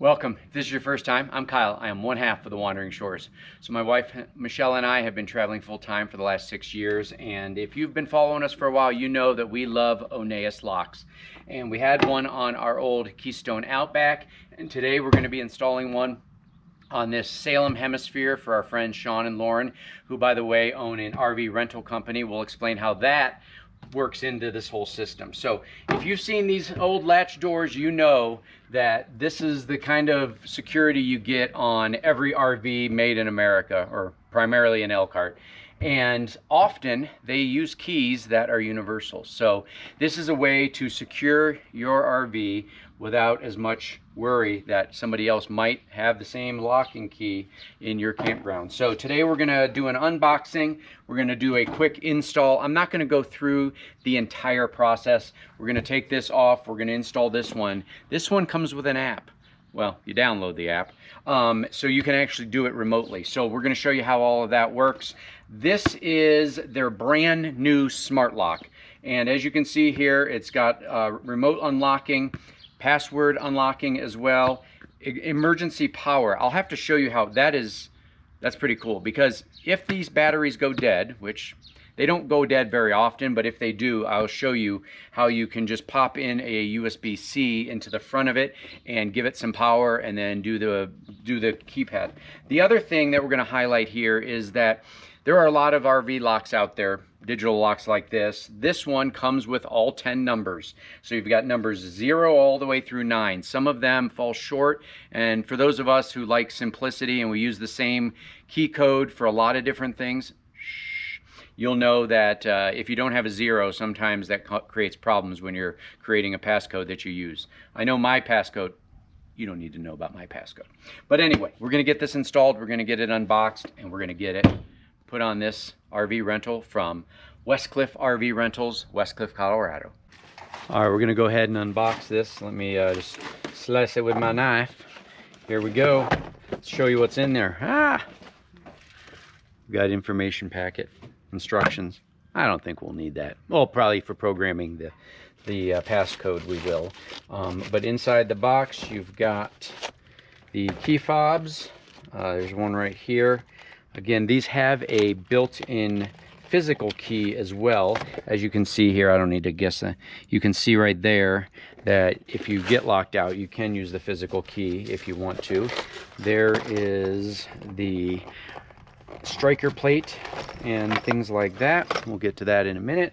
Welcome. If this is your first time, I'm Kyle. I am one half of the Wandering Shores. So my wife, Michelle, and I have been traveling full time for the last 6 years. And if you've been following us for a while, you know that we love Onnais locks. And we had one on our old Keystone Outback. And today we're going to be installing one on this Salem Hemisphere for our friends Sean and Lauren, who, by the way, own an RV rental company. We'll explain how that works into this whole system. So if you've seen these old latch doors, you know that this is the kind of security you get on every RV made in America, or primarily in Elkhart. And often they use keys that are universal. So this is a way to secure your RV without as much worry that somebody else might have the same locking key in your campground. So today we're gonna do an unboxing. We're gonna do a quick install. I'm not gonna go through the entire process. We're gonna take this off. We're gonna install this one. This one comes with an app. Well, you download the app, so you can actually do it remotely. So we're gonna show you how all of that works. This is their brand new smart lock. And as you can see here, it's got remote unlocking, password unlocking as well, emergency power. I'll have to show you how that's pretty cool, because if these batteries go dead, which they don't go dead very often, but if they do, I'll show you how you can just pop in a USB-C into the front of it and give it some power and then do the keypad. The other thing that we're going to highlight here is that there are a lot of RV locks out there, digital locks like this. This one comes with all 10 numbers. So you've got numbers 0 all the way through 9. Some of them fall short, and for those of us who like simplicity and we use the same key code for a lot of different things, you'll know that if you don't have a 0, sometimes that creates problems when you're creating a passcode that you use. I know my passcode. You don't need to know about my passcode. But anyway, we're going to get this installed, we're going to get it unboxed, and we're going to get it put on this RV rental from Westcliff RV Rentals, Westcliff, Colorado. All right, we're going to go ahead and unbox this. Let me just slice it with my knife. Here we go. Let's show you what's in there. We've got information packet. Instructions. I don't think we'll need that. Well, probably for programming the passcode we will. But inside the box you've got the key fobs. There's one right here. Again, these have a built-in physical key as well. As you can see here, I don't need to guess that. You can see right there that if you get locked out, you can use the physical key if you want to. There is the striker plate and things like that. We'll get to that in a minute.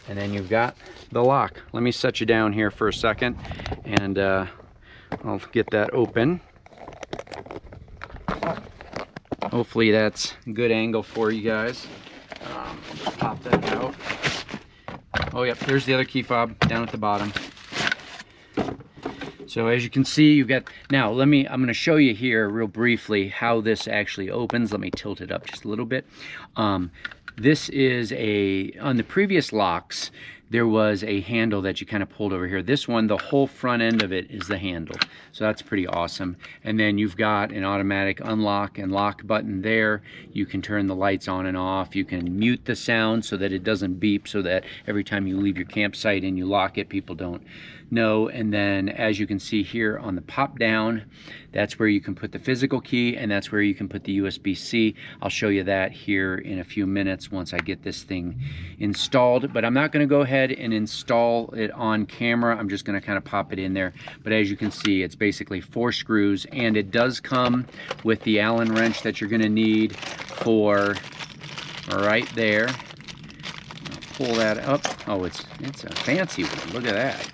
And then you've got the lock. Let me set you down here for a second, and I'll get that open. Hopefully that's a good angle for you guys. I'll just pop that out. Oh yep, there's the other key fob down at the bottom. So as you can see, you've got, now I'm going to show you here real briefly how this actually opens. Let me tilt it up just a little bit. This is on the previous locks, there was a handle that you kind of pulled over here. This one, the whole front end of it is the handle. So that's pretty awesome. And then you've got an automatic unlock and lock button there. You can turn the lights on and off. You can mute the sound so that it doesn't beep, so that every time you leave your campsite and you lock it, people don't know. And then as you can see here on the pop down, that's where you can put the physical key, and that's where you can put the USB-C. I'll show you that here in a few minutes once I get this thing installed, but I'm not going to go ahead and install it on camera. I'm just going to kind of pop it in there. But as you can see, it's basically 4 screws, and it does come with the Allen wrench that you're going to need for right there. I'll pull that up. Oh, it's a fancy one. Look at that.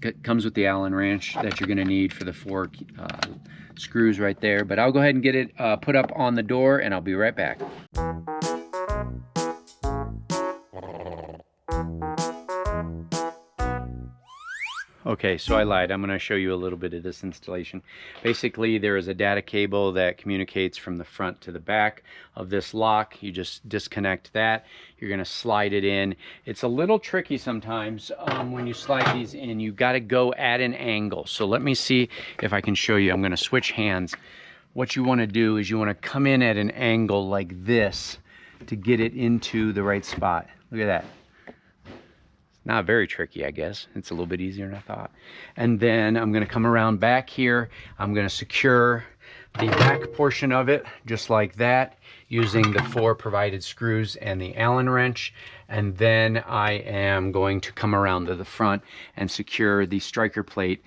It comes with the Allen wrench that you're going to need for the 4 screws right there. But I'll go ahead and get it put up on the door, and I'll be right back. Okay, so I lied. I'm going to show you a little bit of this installation. Basically, there is a data cable that communicates from the front to the back of this lock. You just disconnect that. You're going to slide it in. It's a little tricky sometimes when you slide these in. You've got to go at an angle. So let me see if I can show you. I'm going to switch hands. What you want to do is you want to come in at an angle like this to get it into the right spot. Look at that. Not very tricky, I guess. It's a little bit easier than I thought. And then I'm gonna come around back here. I'm gonna secure the back portion of it just like that, using the 4 provided screws and the Allen wrench. And then I am going to come around to the front and secure the striker plate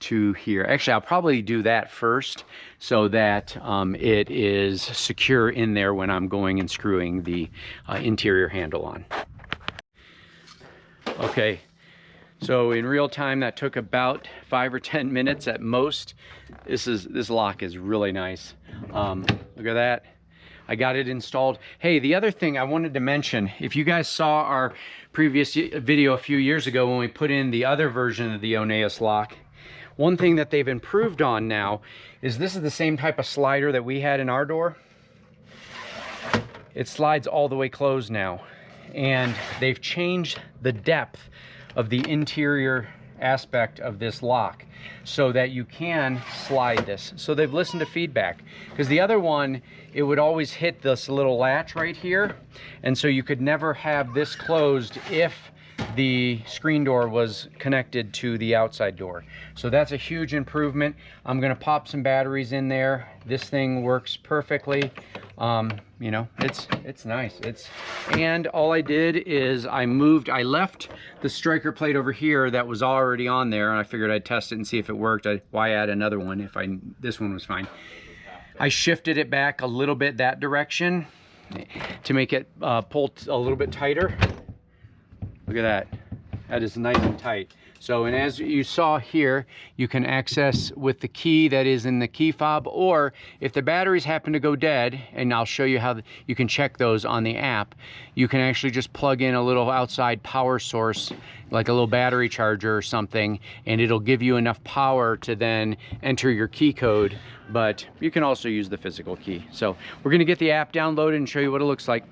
to here. Actually, I'll probably do that first so that it is secure in there when I'm going and screwing the interior handle on. Okay, so in real time that took about 5 or 10 minutes at most. This lock is really nice. Look at that. I got it installed. Hey, the other thing I wanted to mention, if you guys saw our previous video a few years ago when we put in the other version of the Onnais lock, one thing that they've improved on now is this is the same type of slider that we had in our door. It slides all the way closed now, and they've changed the depth of the interior aspect of this lock so that you can slide this. So they've listened to feedback, because the other one, it would always hit this little latch right here, and so you could never have this closed if the screen door was connected to the outside door. So that's a huge improvement. I'm gonna pop some batteries in there. This thing works perfectly. You know, it's nice. And all I did is I left the striker plate over here that was already on there, and I figured I'd test it and see if it worked. Why add another one if this one was fine? I shifted it back a little bit that direction to make it pull a little bit tighter. Look at that. That is nice and tight. So, and as you saw here, you can access with the key that is in the key fob, or if the batteries happen to go dead, and I'll show you how you can check those on the app, you can actually just plug in a little outside power source, like a little battery charger or something, and it'll give you enough power to then enter your key code, but you can also use the physical key. So we're gonna get the app downloaded and show you what it looks like.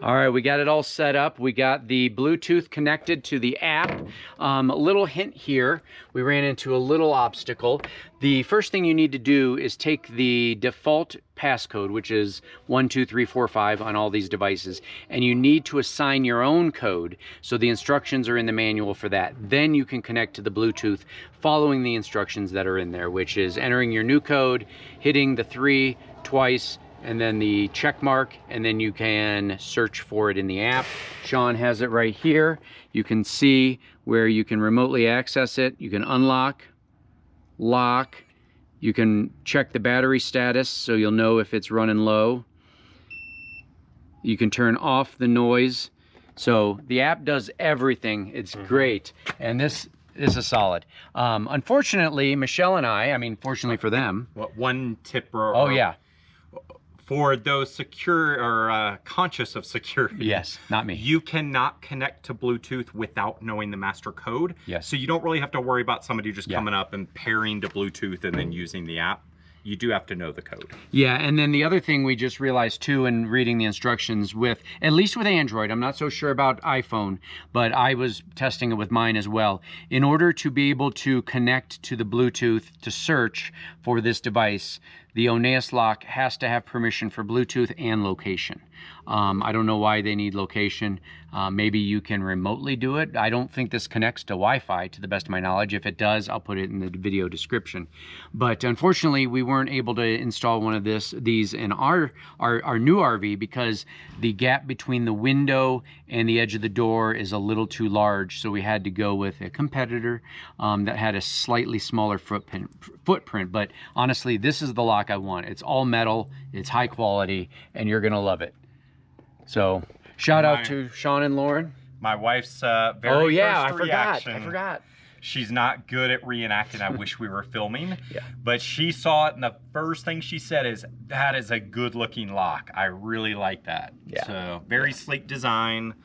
All right, we got it all set up. We got the Bluetooth connected to the app. A little hint here, we ran into a little obstacle. The first thing you need to do is take the default passcode, which is 12345 on all these devices, and you need to assign your own code. So the instructions are in the manual for that. Then you can connect to the Bluetooth following the instructions that are in there, which is entering your new code, hitting the 3 twice, and then the check mark, and then you can search for it in the app. Sean has it right here. You can see where you can remotely access it. You can unlock, lock, you can check the battery status so you'll know if it's running low. You can turn off the noise. So the app does everything. It's great, and this is a solid. Unfortunately, Michelle and I mean, fortunately for them. What, one tip or... Oh yeah. For those secure or conscious of security. Yes, not me. You cannot connect to Bluetooth without knowing the master code. Yes. So you don't really have to worry about somebody just coming up and pairing to Bluetooth and then using the app. You do have to know the code. Yeah, and then the other thing we just realized too in reading the instructions with, at least with Android, I'm not so sure about iPhone, but I was testing it with mine as well. In order to be able to connect to the Bluetooth to search for this device, the Onnais lock has to have permission for Bluetooth and location. I don't know why they need location. Maybe you can remotely do it. I don't think this connects to Wi-Fi, to the best of my knowledge. If it does, I'll put it in the video description. But unfortunately, we weren't able to install one of these in our new RV because the gap between the window and the edge of the door is a little too large. So we had to go with a competitor that had a slightly smaller footprint. But honestly, this is the lock I want. It's all metal, it's high quality, and you're gonna love it. So shout out to Sean and Lauren. My wife's very first reaction. I forgot. She's not good at reenacting. I wish we were filming. Yeah. But she saw it, and the first thing she said is, that is a good looking lock. I really like that. Yeah. So very sleek design.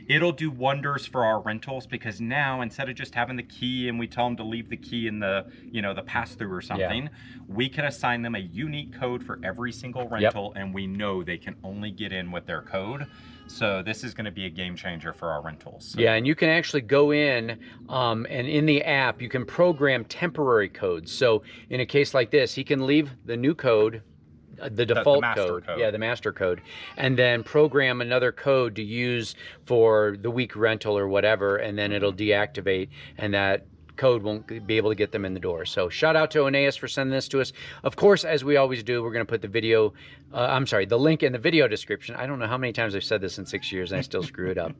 It'll do wonders for our rentals, because now instead of just having the key and we tell them to leave the key in the, you know, the pass-through or something, we can assign them a unique code for every single rental, and we know they can only get in with their code. So this is going to be a game changer for our rentals. So. Yeah, and you can actually go in and in the app, you can program temporary codes. So in a case like this, he can leave the new code the default master code. Yeah, the master code. And then program another code to use for the week rental or whatever, and then it'll deactivate, and that code won't be able to get them in the door. So shout out to Onnais for sending this to us. Of course, as we always do, we're going to put the video, the link in the video description. I don't know how many times I've said this in 6 years and I still screw it up.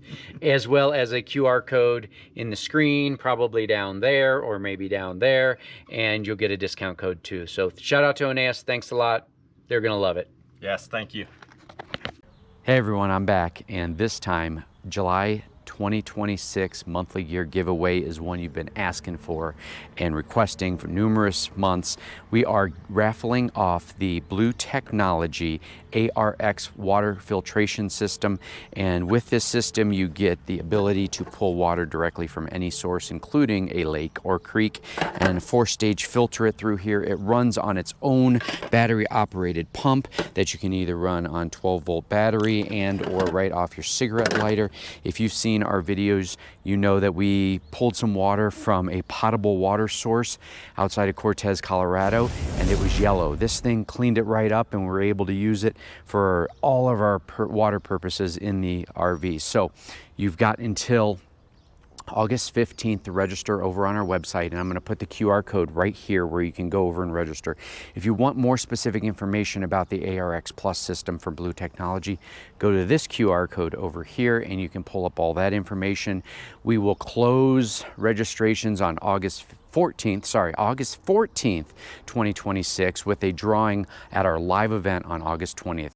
As well as a QR code in the screen, probably down there or maybe down there, and you'll get a discount code too. So shout out to Onnais. Thanks a lot. They're going to love it. Yes, thank you. Hey everyone, I'm back, and this time, July 2026 monthly gear giveaway is one you've been asking for and requesting for numerous months. We are raffling off the Blue Technology ARX water filtration system, and with this system you get the ability to pull water directly from any source, including a lake or creek, and 4-stage filter it through here. It runs on its own battery operated pump that you can either run on 12-volt battery and or right off your cigarette lighter. If you've seen our videos, you know that we pulled some water from a potable water source outside of Cortez, Colorado, and it was yellow. This thing cleaned it right up, and we were able to use it for all of our water purposes in the RV. So you've got until August 15th to register over on our website, and I'm going to put the QR code right here where you can go over and register. If you want more specific information about the ARX Plus system from Blue Technology, go to this QR code over here and you can pull up all that information. We will close registrations on August 14th, 2026, with a drawing at our live event on August 20th.